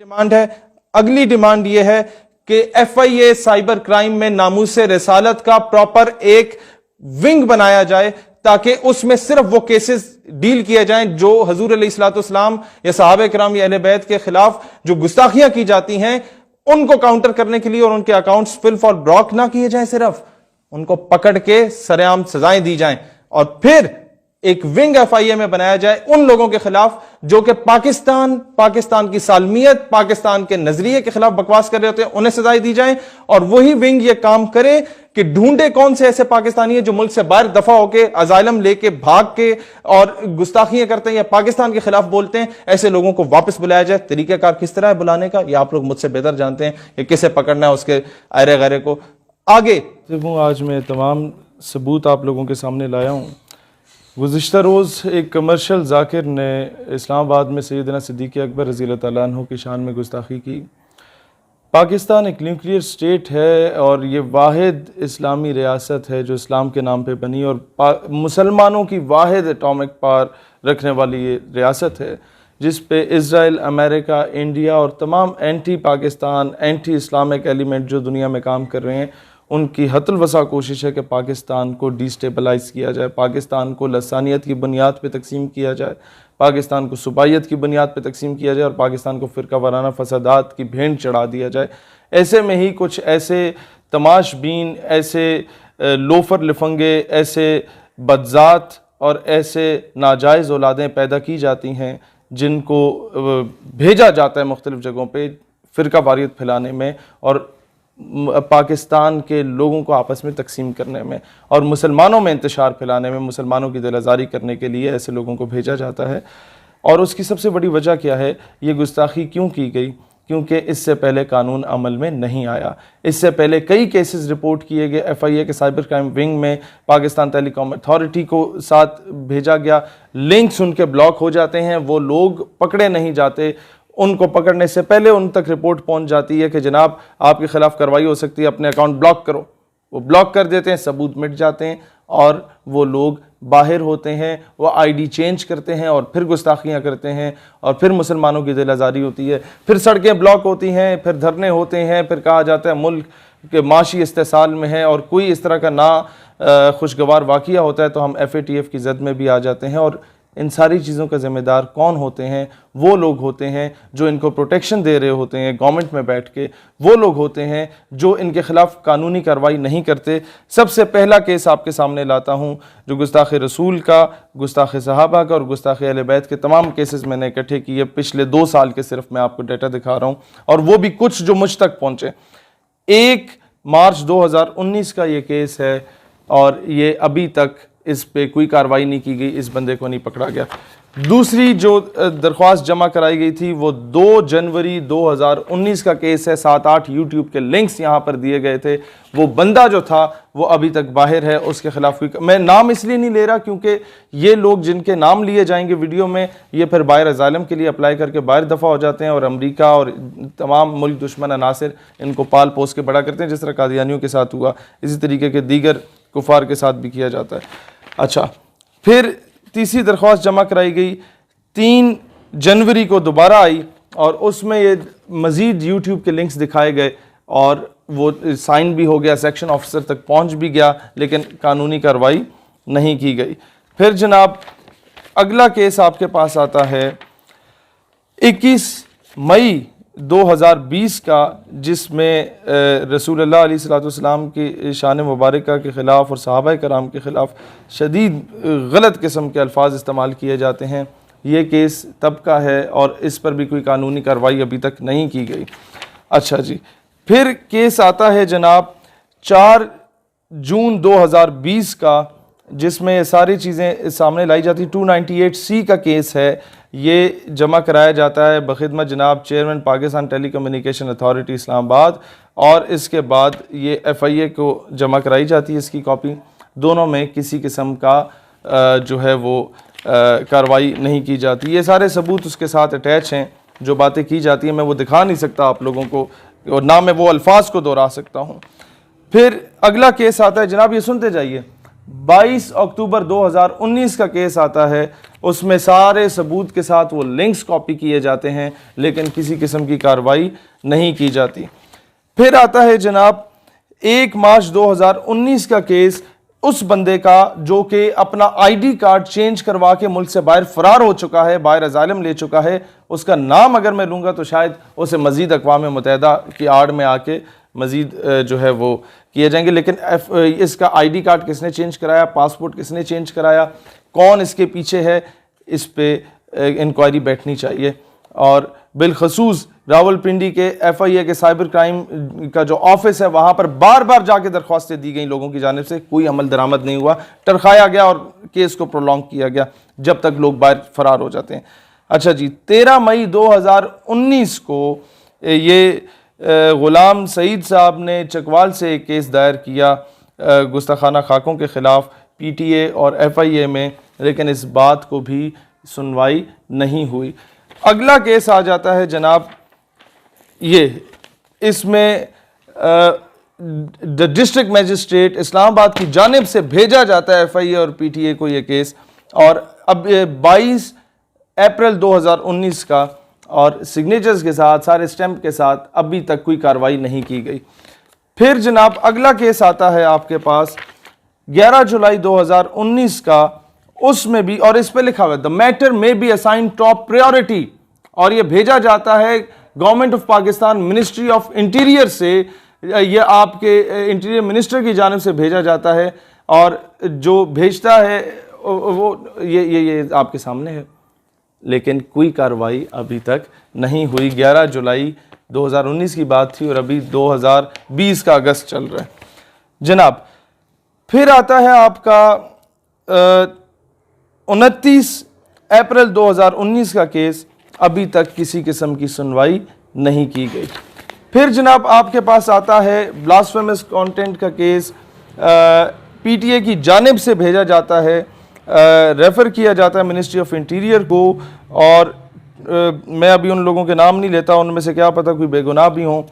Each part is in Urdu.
ڈیمانڈ ہے. اگلی ڈیمانڈ یہ ہے کہ F I A cyber crime میں ناموس رسالت کا پراپر ایک ونگ بنایا جائے تاکہ اس میں صرف وہ کیسز ڈیل کیے جائیں جو حضور علیہ الصلوۃ والسلام یا صحابہ کرام یا اہل بیت کے خلاف جو گستاخیاں کی جاتی ہیں ان کو کاؤنٹر کرنے کے لیے، اور ان کے اکاؤنٹس فل فار بلاک نہ کیے جائیں، صرف ان کو پکڑ کے سرعام سزائیں دی جائیں، اور پھر ایک ونگ ایف آئی اے میں بنایا جائے ان لوگوں کے خلاف جو کہ پاکستان کی سالمیت، پاکستان کے نظریے کے خلاف بکواس کر رہے ہوتے ہیں، انہیں سزائیں دی جائیں. اور وہی ونگ یہ کام کرے کہ ڈھونڈے کون سے ایسے پاکستانی ہیں جو ملک سے باہر دفع ہو کے ازائلم لے کے بھاگ کے اور گستاخیاں کرتے ہیں یا پاکستان کے خلاف بولتے ہیں، ایسے لوگوں کو واپس بلایا جائے. طریقہ کار کس طرح ہے بلانے کا یہ آپ لوگ مجھ سے بہتر جانتے ہیں کہ کسے پکڑنا ہے، اس کے ایرے غیرے کو. آگے آج میں تمام ثبوت آپ لوگوں کے سامنے لایا ہوں. گزشتہ روز ایک کمرشل ذاکر نے اسلام آباد میں سیدنا صدیق اکبر رضی اللہ تعالیٰ عنہ کی شان میں گستاخی کی. پاکستان ایک نیوکلیئر سٹیٹ ہے اور یہ واحد اسلامی ریاست ہے جو اسلام کے نام پہ بنی، اور مسلمانوں کی واحد اٹامک پاور رکھنے والی یہ ریاست ہے جس پہ اسرائیل، امریکہ، انڈیا اور تمام anti Pakistan, anti Islamic element جو دنیا میں کام کر رہے ہیں، ان کی حت الوسع کوشش ہے کہ پاکستان کو ڈی سٹیبلائز کیا جائے، پاکستان کو لسانیت کی بنیاد پہ تقسیم کیا جائے، پاکستان کو صوبائیت کی بنیاد پہ تقسیم کیا جائے، اور پاکستان کو فرقہ وارانہ فسادات کی بھینٹ چڑھا دیا جائے. ایسے میں ہی کچھ ایسے تماش بین، ایسے لوفر لفنگے، ایسے بدذات اور ایسے ناجائز اولادیں پیدا کی جاتی ہیں جن کو بھیجا جاتا ہے مختلف جگہوں پہ فرقہ واریت پھیلانے میں اور پاکستان کے لوگوں کو آپس میں تقسیم کرنے میں اور مسلمانوں میں انتشار پھیلانے میں، مسلمانوں کی دل آزاری کرنے کے لیے ایسے لوگوں کو بھیجا جاتا ہے. اور اس کی سب سے بڑی وجہ کیا ہے؟ یہ گستاخی کیوں کی گئی؟ کیونکہ اس سے پہلے قانون عمل میں نہیں آیا. اس سے پہلے کئی کیسز رپورٹ کیے گئے، ایف آئی اے کے سائبر کرائم ونگ میں پاکستان ٹیلی کام اتھارٹی کو ساتھ بھیجا گیا، لنکس ان کے بلاک ہو جاتے ہیں، وہ لوگ پکڑے نہیں جاتے. ان کو پکڑنے سے پہلے ان تک رپورٹ پہنچ جاتی ہے کہ جناب آپ کے خلاف کارروائی ہو سکتی ہے، اپنے اکاؤنٹ بلاک کرو. وہ بلاک کر دیتے ہیں، ثبوت مٹ جاتے ہیں اور وہ لوگ باہر ہوتے ہیں، وہ آئی ڈی چینج کرتے ہیں اور پھر گستاخیاں کرتے ہیں اور پھر مسلمانوں کی دل آزاری ہوتی ہے، پھر سڑکیں بلاک ہوتی ہیں، پھر دھرنے ہوتے ہیں، پھر کہا جاتا ہے ملک کے معاشی استحصال میں ہے، اور کوئی اس طرح کا نا خوشگوار واقعہ ہوتا ہے تو ہم ایف اے ٹی ایف کی زد میں بھی آ جاتے ہیں. اور ان ساری چیزوں کا ذمہ دار کون ہوتے ہیں؟ وہ لوگ ہوتے ہیں جو ان کو پروٹیکشن دے رہے ہوتے ہیں گورنمنٹ میں بیٹھ کے، وہ لوگ ہوتے ہیں جو ان کے خلاف قانونی کارروائی نہیں کرتے. سب سے پہلا کیس آپ کے سامنے لاتا ہوں جو گستاخ رسول کا، گستاخ صحابہ کا اور گستاخ اہل بیت کے تمام کیسز میں نے اکٹھے کیے پچھلے 2 سال کے، صرف میں آپ کو ڈیٹا دکھا رہا ہوں، اور وہ بھی کچھ جو مجھ تک پہنچے. 1 مارچ 2019 کا یہ کیس ہے اور یہ ابھی تک اس پہ کوئی کارروائی نہیں کی گئی، اس بندے کو نہیں پکڑا گیا. دوسری جو درخواست جمع کرائی گئی تھی وہ 2 جنوری 2019 کا کیس ہے. 7-8 یوٹیوب کے لنکس یہاں پر دیے گئے تھے. وہ بندہ جو تھا وہ ابھی تک باہر ہے، اس کے خلاف کوئی میں نام اس لیے نہیں لے رہا کیونکہ یہ لوگ جن کے نام لیے جائیں گے ویڈیو میں، یہ پھر باہر ازائلم کے لیے اپلائی کر کے باہر دفع ہو جاتے ہیں اور امریکہ اور تمام ملک دشمن عناصر ان کو پال پوس کے بڑا کرتے ہیں، جس طرح قادیانیوں کے ساتھ ہوا، اسی طریقے کے دیگر کفار کے ساتھ بھی کیا جاتا ہے. اچھا، پھر تیسری درخواست جمع کرائی گئی 3 جنوری کو دوبارہ آئی اور اس میں یہ مزید یوٹیوب کے لنکس دکھائے گئے اور وہ سائن بھی ہو گیا، سیکشن آفیسر تک پہنچ بھی گیا، لیکن قانونی کارروائی نہیں کی گئی. پھر جناب اگلا کیس آپ کے پاس آتا ہے 21 مئی 2020 کا، جس میں رسول اللہ علیہ الصلوۃ والسلام کی شان مبارکہ کے خلاف اور صحابہ کرام کے خلاف شدید غلط قسم کے الفاظ استعمال کیے جاتے ہیں. یہ کیس تب کا ہے اور اس پر بھی کوئی قانونی کارروائی ابھی تک نہیں کی گئی. اچھا جی، پھر کیس آتا ہے جناب 4 جون 2020 کا، جس میں یہ ساری چیزیں سامنے لائی جاتی. 298C کا کیس ہے، یہ جمع کرایا جاتا ہے بخدمت جناب چیئرمین پاکستان ٹیلی کمیونیکیشن اتھارٹی اسلام آباد، اور اس کے بعد یہ ایف آئی اے کو جمع کرائی جاتی ہے اس کی کاپی. دونوں میں کسی قسم کا جو ہے وہ کارروائی نہیں کی جاتی. یہ سارے ثبوت اس کے ساتھ اٹیچ ہیں، جو باتیں کی جاتی ہیں میں وہ دکھا نہیں سکتا آپ لوگوں کو، اور نہ میں وہ الفاظ کو دہرا سکتا ہوں. پھر اگلا کیس آتا ہے جناب، یہ سنتے جائیے، 22 اکتوبر 2019 کا کیس آتا ہے اس میں سارے ثبوت کے ساتھ وہ لنکس کاپی کیے جاتے ہیں لیکن کسی قسم کی کارروائی نہیں کی جاتی۔ پھر آتا ہے جناب 1 مارچ 2019 کا کیس اس بندے کا جو کہ اپنا آئی ڈی کارڈ چینج کروا کے ملک سے باہر فرار ہو چکا ہے، باہر اسائلم لے چکا ہے۔ اس کا نام اگر میں لوں گا تو شاید اسے مزید اقوام متحدہ کی آڑ میں آ کے مزید جو ہے وہ کیے جائیں گے، لیکن اس کا آئی ڈی کارڈ کس نے چینج کرایا، پاسپورٹ کس نے چینج کرایا، کون اس کے پیچھے ہے، اس پہ انکوائری بیٹھنی چاہیے۔ اور بالخصوص راولپنڈی کے ایف آئی اے کے سائبر کرائم کا جو آفس ہے وہاں پر بار بار جا کے درخواستیں دی گئیں لوگوں کی جانب سے، کوئی عمل درآمد نہیں ہوا، ٹرخایا گیا اور کیس کو پرولونگ کیا گیا جب تک لوگ باہر فرار ہو جاتے ہیں۔ اچھا جی، 13 مئی 2019 کو یہ غلام سعید صاحب نے چکوال سے ایک کیس دائر کیا گستاخانہ خاکوں کے خلاف پی ٹی اے اور ایف آئی اے میں، لیکن اس بات کو بھی سنوائی نہیں ہوئی۔ اگلا کیس آ جاتا ہے جناب یہ، اس میں ڈسٹرکٹ میجسٹریٹ اسلام آباد کی جانب سے بھیجا جاتا ہے ایف آئی اے اور پی ٹی اے کو یہ کیس، اور اب 22 اپریل 2019 کا، اور سگنیچرز کے ساتھ، سارے اسٹیمپ کے ساتھ، ابھی تک کوئی کارروائی نہیں کی گئی۔ پھر جناب اگلا کیس آتا ہے آپ کے پاس 11 جولائی 2019 کا، اس میں بھی، اور اس پہ لکھا ہوا ہے the matter may be assigned top priority، اور یہ بھیجا جاتا ہے government of Pakistan ministry of interior سے، یہ آپ کے انٹیریئر منسٹر کی جانب سے بھیجا جاتا ہے، اور جو بھیجتا ہے وہ یہ آپ کے سامنے ہے، لیکن کوئی کارروائی ابھی تک نہیں ہوئی۔ 11 جولائی 2019 کی بات تھی اور ابھی 2020 کا اگست چل رہا ہے جناب۔ پھر آتا ہے آپ کا 29 اپریل 2019 کا کیس، ابھی تک کسی قسم کی سنوائی نہیں کی گئی۔ پھر جناب آپ کے پاس آتا ہے بلاسفیمس کانٹینٹ کا کیس، پی ٹی اے کی جانب سے بھیجا جاتا ہے، ریفر کیا جاتا ہے منسٹری آف انٹیریئر کو، اور میں ابھی ان لوگوں کے نام نہیں لیتا، ان میں سے کیا پتہ کوئی بے گناہ بھی ہوں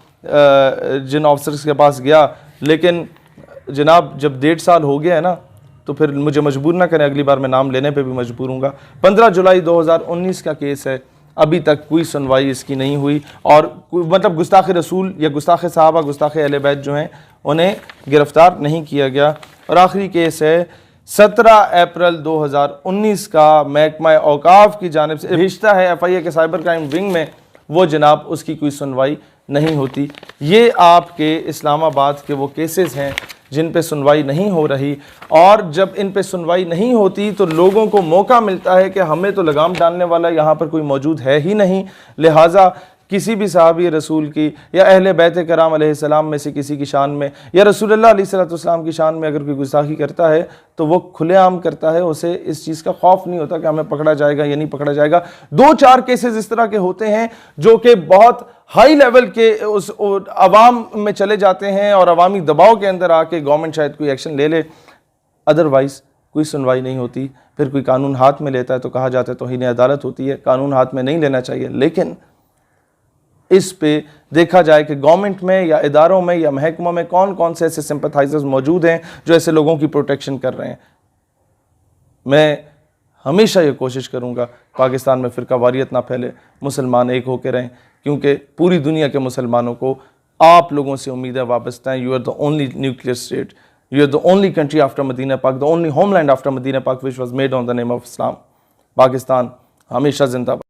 جن آفسرز کے پاس گیا، لیکن جناب جب 1.5 سال ہو گیا ہے نا تو پھر مجھے مجبور نہ کریں، اگلی بار میں نام لینے پہ بھی مجبور ہوں گا۔ 15 جولائی 2019 کا کیس ہے، ابھی تک کوئی سنوائی اس کی نہیں ہوئی، اور مطلب گستاخ رسول یا گستاخ صحابہ، گستاخ اہل بیت جو ہیں انہیں گرفتار نہیں کیا گیا۔ اور آخری کیس ہے 17 اپریل 2019 کا، محکمہ اوقاف کی جانب سے بھیجتا ہے ایف آئی اے کے سائبر کرائم ونگ میں، وہ جناب اس کی کوئی سنوائی نہیں ہوتی۔ یہ آپ کے اسلام آباد کے وہ کیسز ہیں جن پہ سنوائی نہیں ہو رہی، اور جب ان پہ سنوائی نہیں ہوتی تو لوگوں کو موقع ملتا ہے کہ ہمیں تو لگام ڈالنے والا یہاں پر کوئی موجود ہے ہی نہیں، لہٰذا کسی بھی صحابی رسول کی یا اہل بیت کرام علیہ السلام میں سے کسی کی شان میں یا رسول اللہ علیہ السلام کی شان میں اگر کوئی گستاخی کرتا ہے تو وہ کھلے عام کرتا ہے، اسے اس چیز کا خوف نہیں ہوتا کہ ہمیں پکڑا جائے گا یا نہیں پکڑا جائے گا۔ 2-4 کیسز اس طرح کے ہوتے ہیں جو کہ بہت ہائی لیول کے اس عوام میں چلے جاتے ہیں اور عوامی دباؤ کے اندر آ کے گورنمنٹ شاید کوئی ایکشن لے لے، ادروائز کوئی سنوائی نہیں ہوتی۔ پھر کوئی قانون ہاتھ میں لیتا ہے تو کہا جاتا ہے توہین عدالت ہوتی ہے، قانون ہاتھ میں نہیں لینا چاہیے، لیکن اس پہ دیکھا جائے کہ گورنمنٹ میں یا اداروں میں یا محکموں میں کون کون سے ایسے سمپتھائزرز موجود ہیں جو ایسے لوگوں کی پروٹیکشن کر رہے ہیں۔ میں ہمیشہ یہ کوشش کروں گا پاکستان میں فرقہ واریت نہ پھیلے، مسلمان ایک ہو کے رہیں، کیونکہ پوری دنیا کے مسلمانوں کو آپ لوگوں سے امیدیں وابستہ ہیں۔ You are the only nuclear state, you are the only country after Medina Pak, the only homeland after Medina Pak which was made on the name of Islam۔ Pakistan ہمیشہ زندہ باد۔